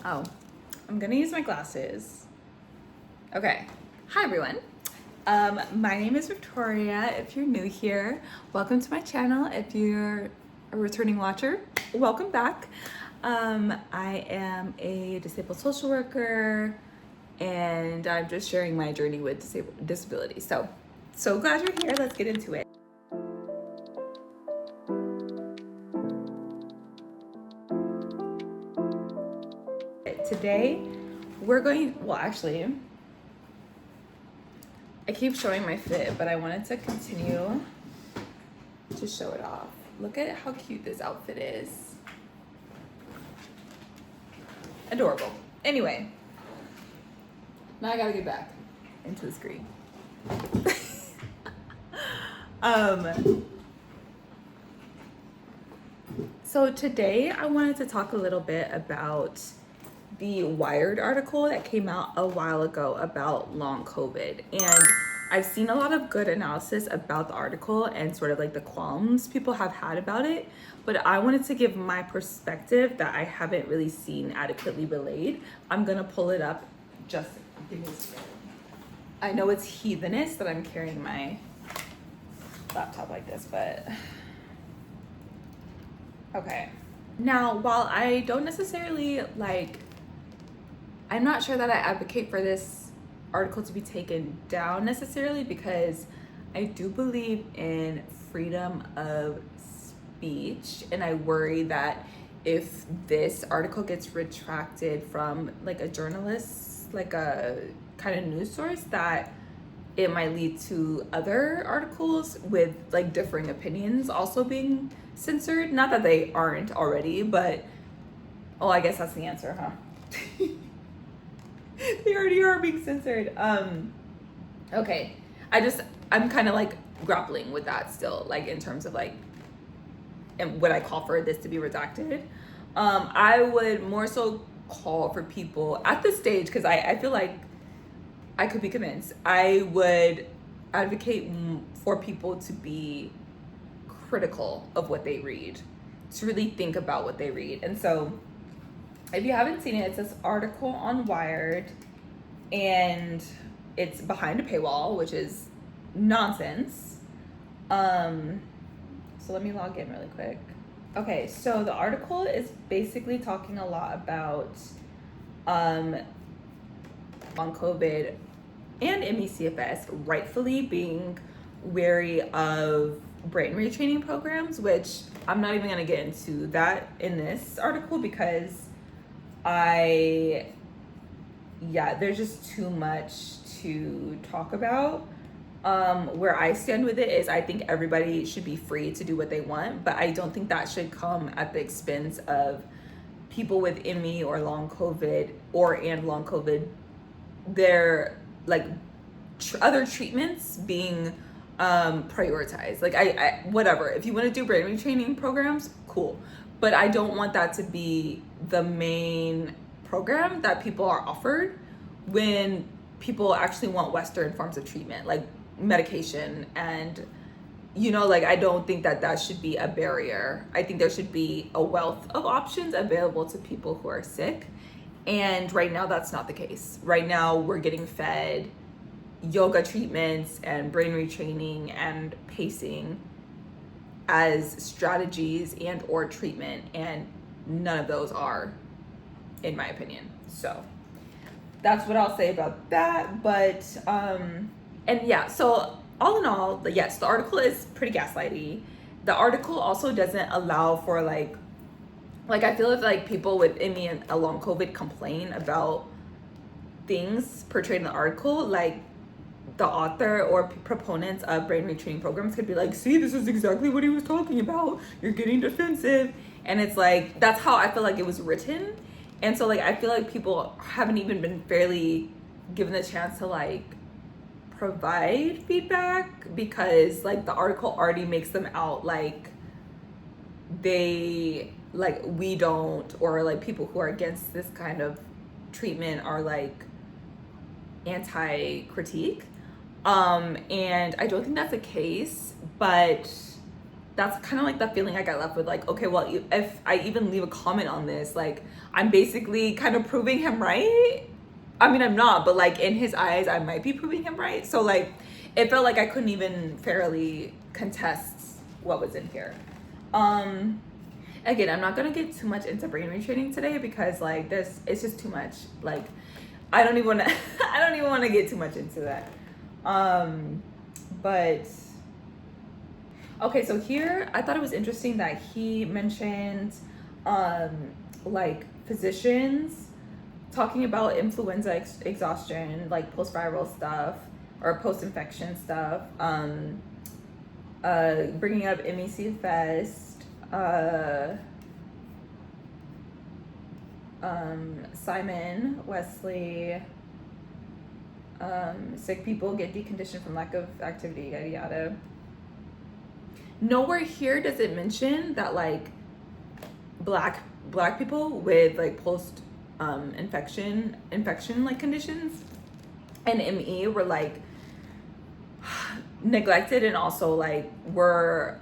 Oh, I'm gonna use my glasses. Okay. Hi, everyone. My name is Victoria. If you're new here, welcome to my channel. If you're a returning watcher, welcome back. I am a disabled social worker, and I'm just sharing my journey with disability. So glad you're here. Let's get into it. Today, we're going, well, actually, I keep showing my fit, but I wanted to continue to show it off. Look at how cute this outfit is. Adorable. Anyway, now I gotta get back into the screen. So today I wanted to talk a little bit about the Wired article that came out a while ago about long COVID. And I've seen a lot of good analysis about the article and sort of like the qualms people have had about it. But I wanted to give my perspective that I haven't really seen adequately relayed. I'm gonna pull it up. Just give me a second. I know it's heathenish that I'm carrying my laptop like this, but okay. Now, while I don't necessarily I'm not sure that I advocate for this article to be taken down necessarily, because I do believe in freedom of speech, and I worry that if this article gets retracted from like a journalist, like a kind of news source, that it might lead to other articles with like differing opinions also being censored. Not that they aren't already, but oh, I guess that's the answer, huh? They already are being censored. Okay. I'm kind of like grappling with that still, like in terms of like, and would I call for this to be redacted? I would more so call for people at this stage, because I feel like I could be convinced. I would advocate for people to be critical of what they read, to really think about what they read. And so if you haven't seen it, it's this article on Wired, and it's behind a paywall, which is nonsense. So let me log in really quick. Okay, so the article is basically talking a lot about long COVID and ME/CFS rightfully being wary of brain retraining programs, which I'm not even gonna get into that in this article, because there's just too much to talk about. Where I stand with it is I think everybody should be free to do what they want, but I don't think that should come at the expense of people with ME or long COVID and long COVID, their like other treatments being prioritized. Like I whatever, if you want to do brain retraining programs, cool, but I don't want that to be the main program that people are offered when people actually want Western forms of treatment, like medication. And I don't think that should be a barrier. I think there should be a wealth of options available to people who are sick, and right now that's not the case. Right now we're getting fed yoga treatments and brain retraining and pacing as strategies and or treatment, and none of those are, in my opinion. So that's what I'll say about that. But and yeah, so all in all, yes, the article is pretty gaslighty. The article also doesn't allow for like I feel like people with ME and long COVID complain about things portrayed in the article, like the author or proponents of brain retraining programs could be like, see, this is exactly what he was talking about, you're getting defensive. And it's like, that's how I feel like it was written. And so I feel like people haven't even been fairly given the chance to provide feedback, because the article already makes them out like they we don't, or people who are against this kind of treatment are anti-critique. And I don't think that's the case, but that's kind of like the feeling I got left with. Like, okay, well, if I even leave a comment on this, like, I'm basically kind of proving him right. I mean, I'm not, but like in his eyes, I might be proving him right. So like, it felt like I couldn't even fairly contest what was in here. Again, I'm not gonna get too much into brain retraining today because like it's just too much. Like, I don't even want to, I don't even want to get too much into that. But okay, so here I thought it was interesting that he mentioned like physicians talking about influenza exhaustion, like post-viral stuff or post-infection stuff, bringing up MEC Fest, Simon Wesley, sick people get deconditioned from lack of activity, yada yada. Nowhere here does it mention that like black people with like post infection like conditions and ME were like neglected, and also like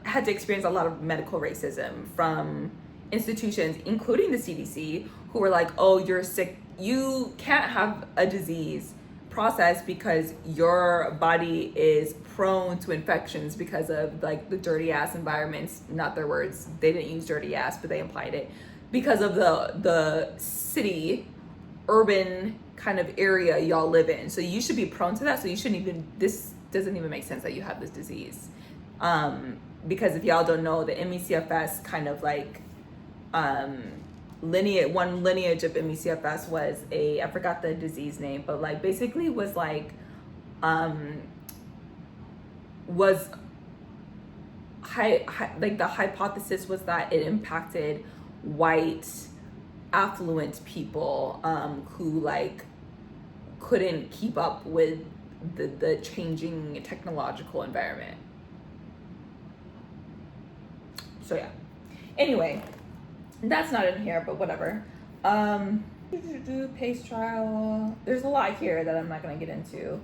had to experience a lot of medical racism from institutions, including the CDC, who were like, oh, you're sick, you can't have a disease process because your body is prone to infections because of like the dirty ass environments. Not their words, they didn't use dirty ass, but they implied it, because of the city urban kind of area y'all live in. So you should be prone to that. So you shouldn't even, this doesn't even make sense that you have this disease. Because if y'all don't know, the MECFS kind of like one lineage of MECFS was I forgot the disease name, but like basically was like was like the hypothesis was that it impacted white affluent people who like couldn't keep up with the changing technological environment. So yeah, anyway, that's not in here, but whatever. Pace trial, there's a lot here that I'm not going to get into.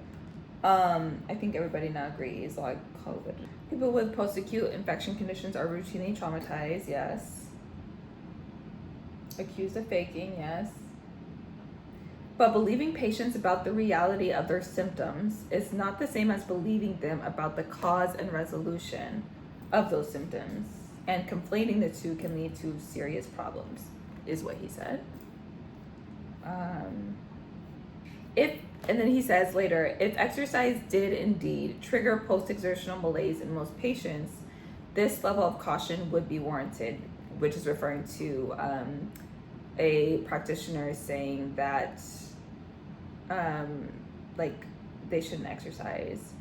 I think everybody now agrees, like COVID. People with post-acute infection conditions are routinely traumatized, yes. Accused of faking, yes. But believing patients about the reality of their symptoms is not the same as believing them about the cause and resolution of those symptoms. And conflating the two can lead to serious problems, is what he said. And then he says later, if exercise did indeed trigger post-exertional malaise in most patients, this level of caution would be warranted, which is referring to a practitioner saying that like they shouldn't exercise.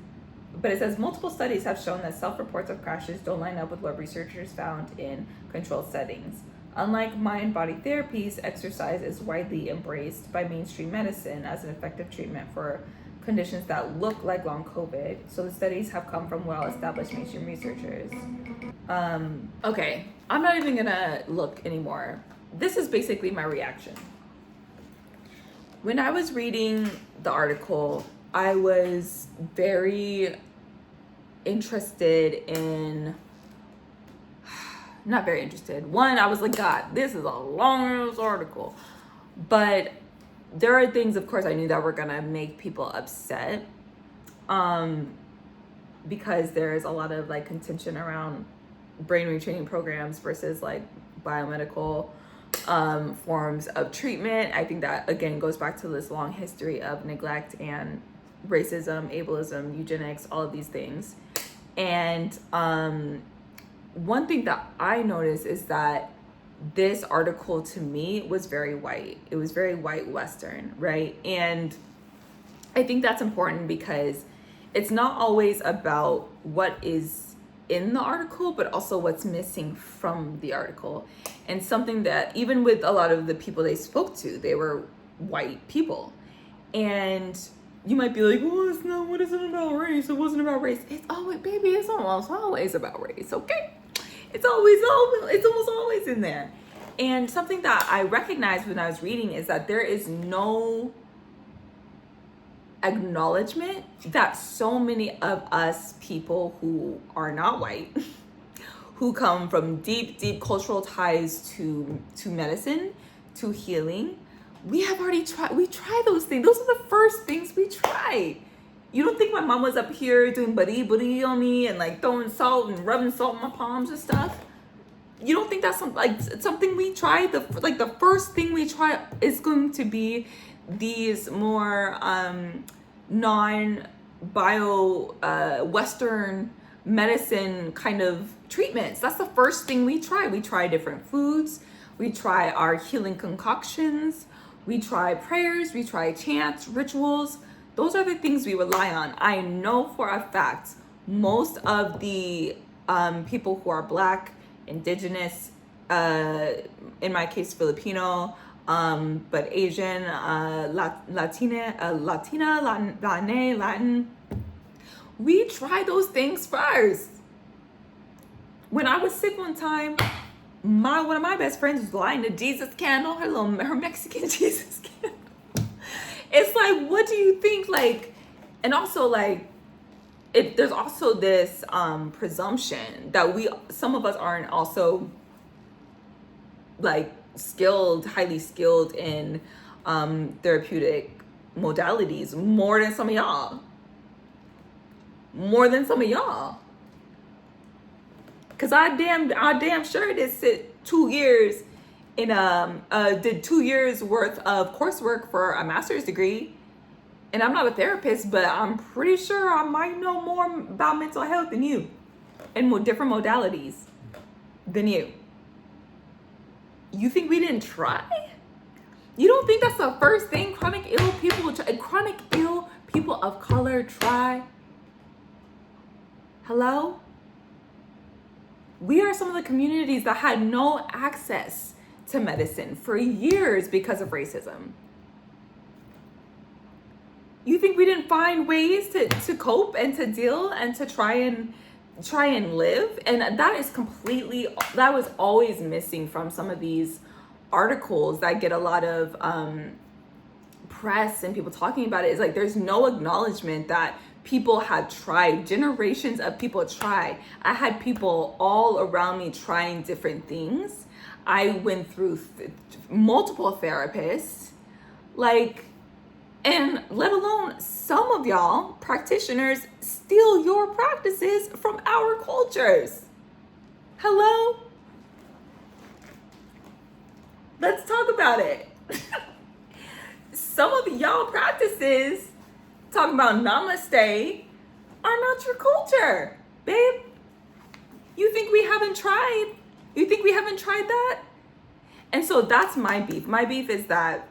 But it says multiple studies have shown that self-reports of crashes don't line up with what researchers found in controlled settings. Unlike mind-body therapies, exercise is widely embraced by mainstream medicine as an effective treatment for conditions that look like long COVID. So the studies have come from well-established mainstream researchers. Okay, I'm not even gonna look anymore. This is basically my reaction. When I was reading the article, I was very interested in, not very interested. One, I was like, God, this is a long article. But there are things, of course, I knew that were gonna make people upset, because there's a lot of like contention around brain retraining programs versus like biomedical forms of treatment. I think that again goes back to this long history of neglect and racism, ableism, eugenics, all of these things. And one thing that I noticed is that this article to me was very white. It was very white Western, right? And I think that's important because it's not always about what is in the article, but also what's missing from the article. And something that even with a lot of the people they spoke to, they were white people. And you might be like, well, it's not, what is it about race? It wasn't about race. It's always, baby, it's almost always about race, okay? It's almost always in there. And something that I recognized when I was reading is that there is no acknowledgement that so many of us people who are not white, who come from deep cultural ties to medicine, to healing, we tried those things. Those are the first things we tried. You don't think my mom was up here doing buddy on me and like throwing salt and rubbing salt in my palms and stuff? You don't think that's something we tried? The first thing we try is going to be these more non-bio Western medicine kind of treatments. That's the first thing we try. We try different foods. We try our healing concoctions. We try prayers. We try chants, rituals. Those are the things we rely on. I know for a fact most of the people who are Black, Indigenous, in my case Filipino, but Asian, Latin, we try those things first. When I was sick one time, one of my best friends was lighting a Jesus candle, her Mexican Jesus candle. It's like, what do you think? Like, and also like, there's also this presumption that some of us aren't also like highly skilled in therapeutic modalities more than some of y'all. Cause I damn sure did sit 2 years in did 2 years worth of coursework for a master's degree. And I'm not a therapist, but I'm pretty sure I might know more about mental health than you and different modalities than you. You think we didn't try? You don't think that's the first thing chronic ill people of color try? Hello? We are some of the communities that had no access to medicine for years because of racism. You think we didn't find ways to cope and to deal and to try and live? And that was always missing from some of these articles that get a lot of press and people talking about it. Is like there's no acknowledgement that people had tried. Generations of people tried. I had people all around me trying different things. I went through multiple therapists, and let alone some of y'all practitioners steal your practices from our cultures. Hello? Let's talk about it. Some of y'all practices, talking about namaste, are not your culture, babe. You think we haven't tried? You think we haven't tried that? And so that's my beef. My beef is that,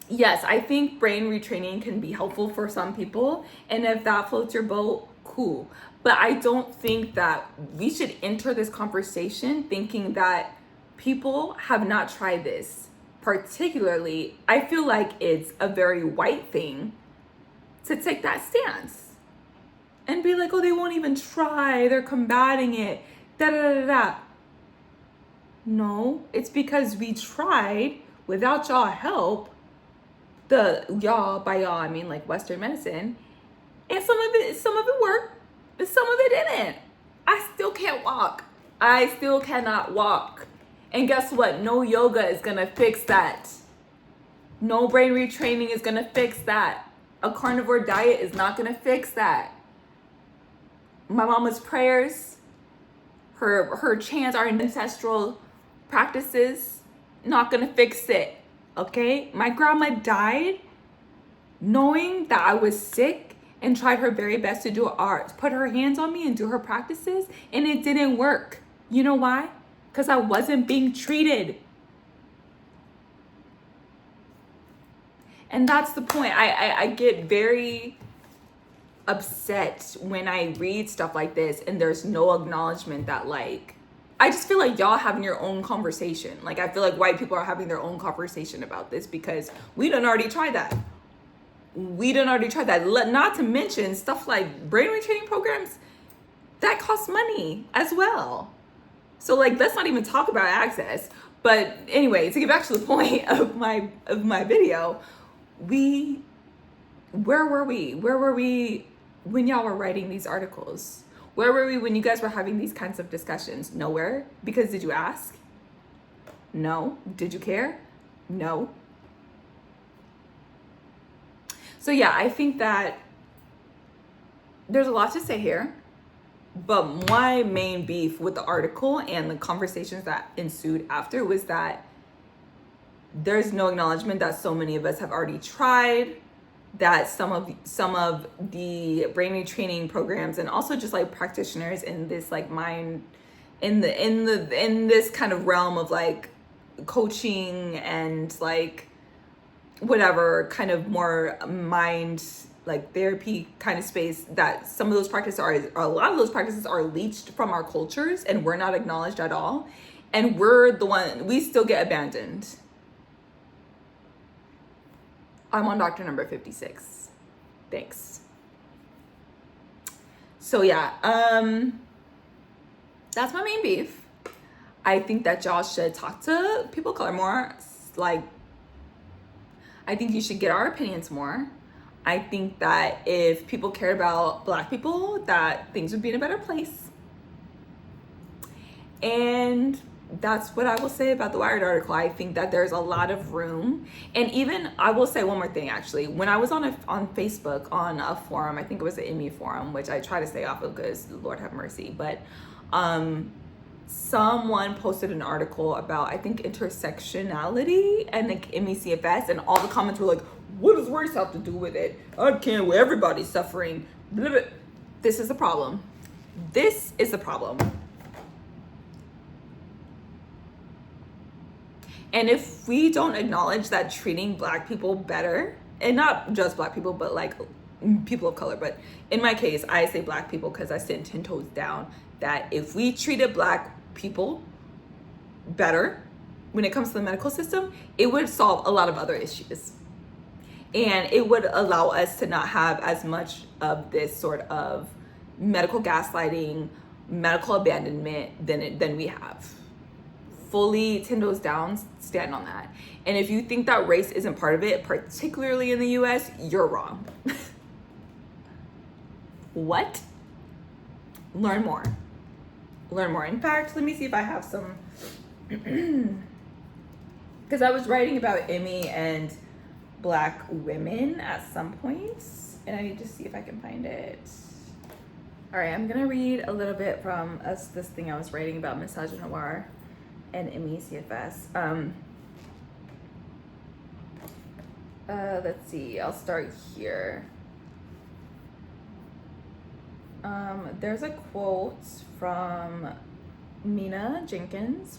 yes, I think brain retraining can be helpful for some people. And if that floats your boat, cool. But I don't think that we should enter this conversation thinking that people have not tried this. Particularly, I feel like it's a very white thing to take that stance and be like, oh, they won't even try. They're combating it. Da da da da. No, it's because we tried without y'all help. Y'all, by y'all, I mean like Western medicine. And some of it worked, but some of it didn't. I still can't walk. I still cannot walk. And guess what? No yoga is gonna fix that. No brain retraining is gonna fix that. A carnivore diet is not gonna fix that. My mama's prayers, her chants, our ancestral practices, not gonna fix it. Okay? My grandma died knowing that I was sick and tried her very best to put her hands on me and do her practices, and it didn't work. You know why? Because I wasn't being treated. And that's the point. I get very upset when I read stuff like this and there's no acknowledgement that I just feel like y'all having your own conversation. I feel like white people are having their own conversation about this because we done already tried that. Not to mention stuff like brain retraining programs, that costs money as well. So let's not even talk about access. But anyway, to get back to the point of my video, where were we when y'all were writing these articles? Where were we when you guys were having these kinds of discussions? Nowhere. Because did you ask? No. Did you care? No. So yeah, I think that there's a lot to say here, but my main beef with the article and the conversations that ensued after was that there's no acknowledgement that so many of us have already tried, that some of the brain retraining programs and also just like practitioners in this like mind in this kind of realm of like coaching and like whatever kind of more mind like therapy kind of space, that some of those practices are, a lot of those practices are leached from our cultures and we're not acknowledged at all, and we still get abandoned. I'm on doctor number 56. Thanks. So yeah, that's my main beef. I think that y'all should talk to people of color more. Like, I think you should get our opinions more. I think that if people cared about Black people, that things would be in a better place. And that's what I will say about the Wired article. I think that there's a lot of room. And even, I will say one more thing actually. When I was on Facebook on a forum, I think it was the ME forum, which I try to stay off of because Lord have mercy, but someone posted an article about, I think, intersectionality and like ME/CFS, and all the comments were like, what does race have to do with it? I can't, everybody's suffering. Blah, blah. This is the problem. This is the problem. And if we don't acknowledge that treating Black people better, and not just Black people, but like people of color, but in my case, I say Black people because I stand 10 toes down, that if we treated Black people better when it comes to the medical system, it would solve a lot of other issues. And it would allow us to not have as much of this sort of medical gaslighting, medical abandonment than we have. Fully 10 toes down, stand on that. And if you think that race isn't part of it, particularly in the US, you're wrong. What? Learn more. Learn more. In fact, let me see if I have some, because I was writing about ME and Black women at some points, and I need to see if I can find it. All right, I'm gonna read a little bit from this thing I was writing about misogynoir and ME/CFS. Let's see, I'll start here. There's a quote from Wilhelmina Jenkins,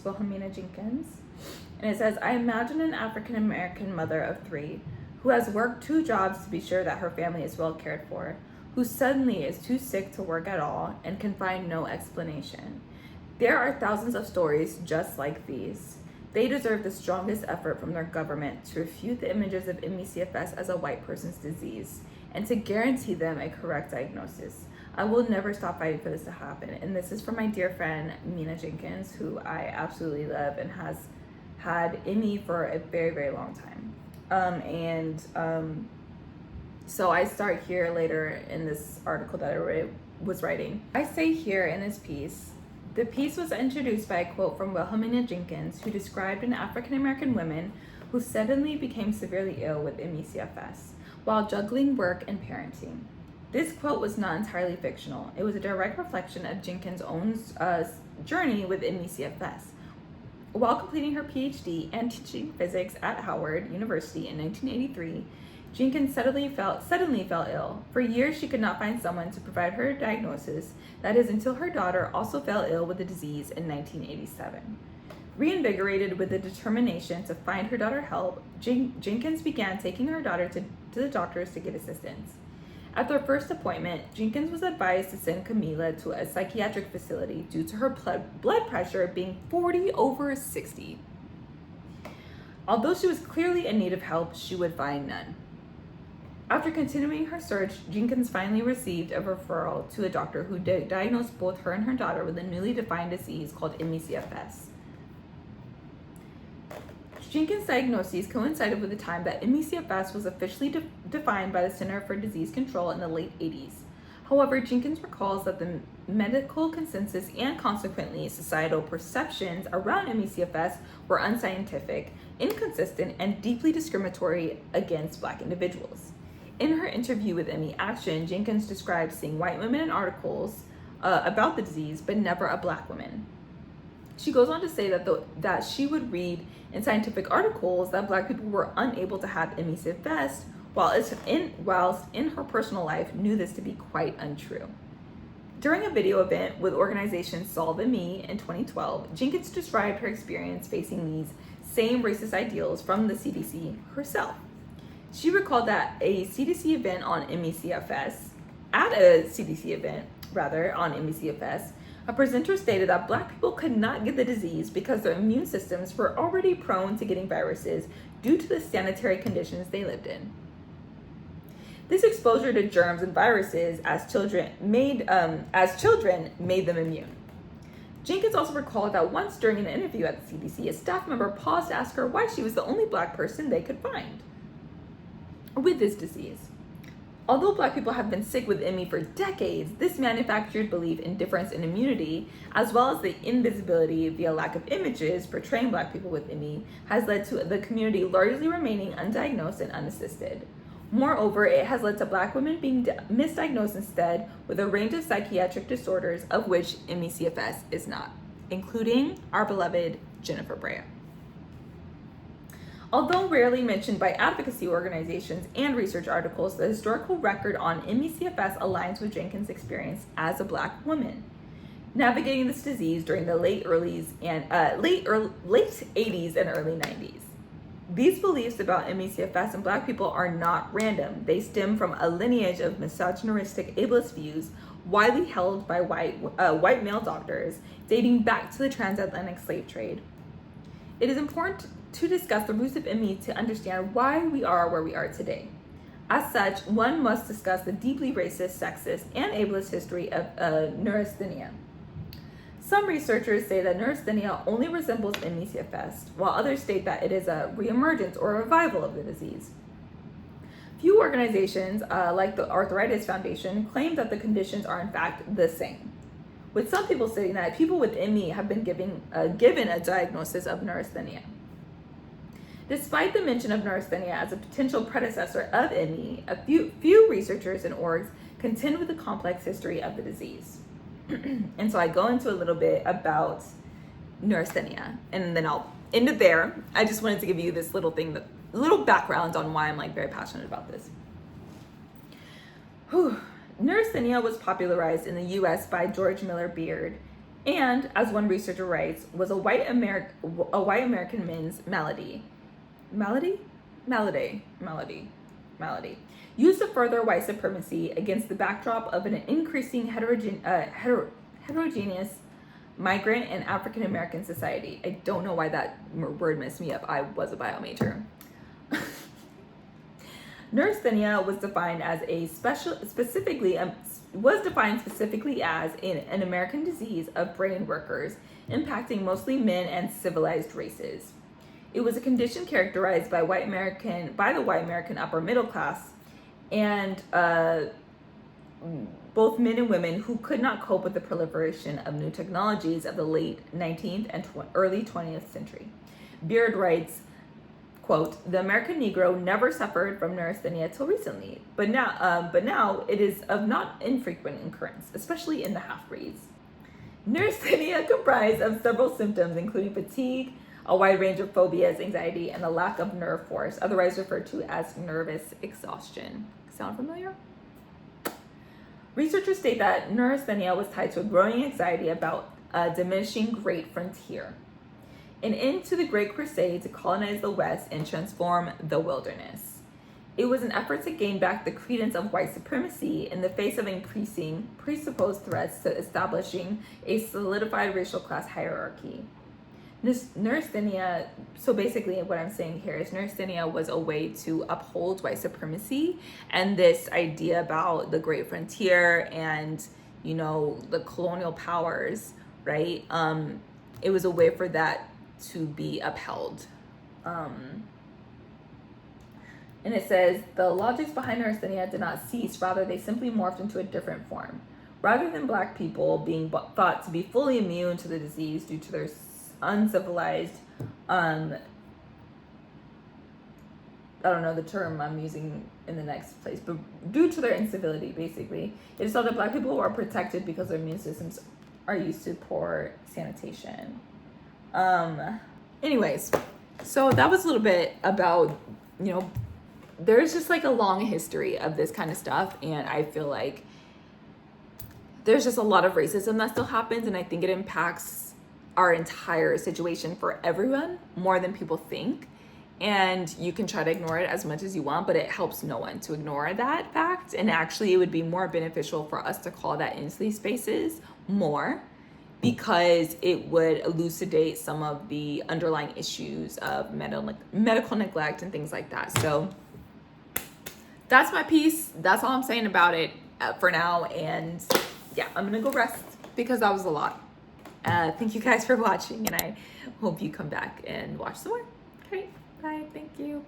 and it says, I imagine an African-American mother of 3 who has worked 2 jobs to be sure that her family is well cared for, who suddenly is too sick to work at all and can find no explanation. There are thousands of stories just like these. They deserve the strongest effort from their government to refute the images of ME/CFS as a white person's disease and to guarantee them a correct diagnosis. I will never stop fighting for this to happen. And this is from my dear friend, Mina Jenkins, who I absolutely love and has had ME for a very, very long time. So I start here later in this article that I was writing. I say here in this piece, the piece was introduced by a quote from Wilhelmina Jenkins, who described an African-American woman who suddenly became severely ill with ME/CFS while juggling work and parenting. This quote was not entirely fictional. It was a direct reflection of Jenkins' own journey with ME/CFS. While completing her PhD and teaching physics at Howard University in 1983, Jenkins suddenly fell ill. For years, she could not find someone to provide her a diagnosis, that is, until her daughter also fell ill with the disease in 1987. Reinvigorated with the determination to find her daughter help, Jenkins began taking her daughter to the doctors to get assistance. At their first appointment, Jenkins was advised to send Camila to a psychiatric facility due to her blood pressure being 40/60. Although she was clearly in need of help, she would find none. After continuing her search, Jenkins finally received a referral to a doctor who diagnosed both her and her daughter with a newly defined disease called ME/CFS. Jenkins' diagnoses coincided with the time that ME/CFS was officially defined by the Center for Disease Control in the late 80s. However, Jenkins recalls that the medical consensus and consequently societal perceptions around ME/CFS were unscientific, inconsistent, and deeply discriminatory against Black individuals. In her interview with ME Action, Jenkins described seeing white women in articles about the disease, but never a Black woman. She goes on to say that she would read in scientific articles that Black people were unable to have ME/CFS, whilst in her personal life knew this to be quite untrue. During a video event with organization Solve ME in 2012, Jenkins described her experience facing these same racist ideals from the CDC herself. She recalled that at a CDC event on ME/CFS, a presenter stated that Black people could not get the disease because their immune systems were already prone to getting viruses due to the sanitary conditions they lived in. This exposure to germs and viruses as children made them immune. Jenkins also recalled that once during an interview at the CDC, a staff member paused to ask her why she was the only Black person they could find with this disease. Although Black people have been sick with ME for decades, this manufactured belief in difference in immunity, as well as the invisibility via lack of images portraying Black people with ME, has led to the community largely remaining undiagnosed and unassisted. Moreover, it has led to Black women being misdiagnosed instead with a range of psychiatric disorders, of which ME/CFS is not, including our beloved Jennifer Brea. Although rarely mentioned by advocacy organizations and research articles, the historical record on ME/CFS aligns with Jenkins' experience as a Black woman, navigating this disease during the late 80s and early 90s. These beliefs about ME/CFS and Black people are not random. They stem from a lineage of misogynistic ableist views widely held by white male doctors dating back to the transatlantic slave trade. It is important to discuss the roots of ME to understand why we are where we are today. As such, one must discuss the deeply racist, sexist, and ableist history of neurasthenia. Some researchers say that neurasthenia only resembles ME/CFS, while others state that it is a reemergence or a revival of the disease. Few organizations, like the Arthritis Foundation, claim that the conditions are in fact the same, with some people saying that people with ME have been given a diagnosis of neurasthenia. Despite the mention of neurasthenia as a potential predecessor of ME, a few researchers and orgs contend with the complex history of the disease. And so I go into a little bit about neurasthenia, and then I'll end it there. I just wanted to give you this little background on why I'm very passionate about this. Neurasthenia was popularized in the US by George Miller Beard, and as one researcher writes, was a white American men's malady. Used to further white supremacy against the backdrop of an increasing heterogeneous migrant and African American society. I don't know why that word messed me up. I was a bio major. Neurasthenia was defined specifically as an American disease of brain workers, impacting mostly men and civilized races. It was a condition characterized by the white American upper middle class, and both men and women who could not cope with the proliferation of new technologies of the late 19th and early 20th century. Beard writes, quote, "The American Negro never suffered from neurasthenia till recently, but now it is of not infrequent occurrence, especially in the half-breeds." Neurasthenia comprised of several symptoms, including fatigue, a wide range of phobias, anxiety, and a lack of nerve force, otherwise referred to as nervous exhaustion. Sound familiar? Researchers state that neurasthenia was tied to a growing anxiety about a diminishing great frontier, an end to the Great Crusade to colonize the West and transform the wilderness. It was an effort to gain back the credence of white supremacy in the face of increasing presupposed threats to establishing a solidified racial class hierarchy. Neurasthenia, so basically what I'm saying here is neurasthenia was a way to uphold white supremacy and this idea about the great frontier and, the colonial powers, right? It was a way for that to be upheld. And it says, the logics behind neurasthenia did not cease, rather they simply morphed into a different form. Rather than Black people being thought to be fully immune to the disease due to their uncivilized, I don't know the term I'm using in the next place, but due to their incivility, basically, it is thought that Black people are protected because their immune systems are used to poor sanitation. Anyways, so that was a little bit about, you know, there's just like a long history of this kind of stuff, and I feel like there's just a lot of racism that still happens, and I think it impacts our entire situation for everyone more than people think. And you can try to ignore it as much as you want, but it helps no one to ignore that fact. And actually, it would be more beneficial for us to call that into these spaces more, because it would elucidate some of the underlying issues of medical neglect and things like that. So that's my piece. That's all I'm saying about it for now. And yeah, I'm gonna go rest because that was a lot. Thank you guys for watching, and I hope you come back and watch some more. Okay, bye. Thank you.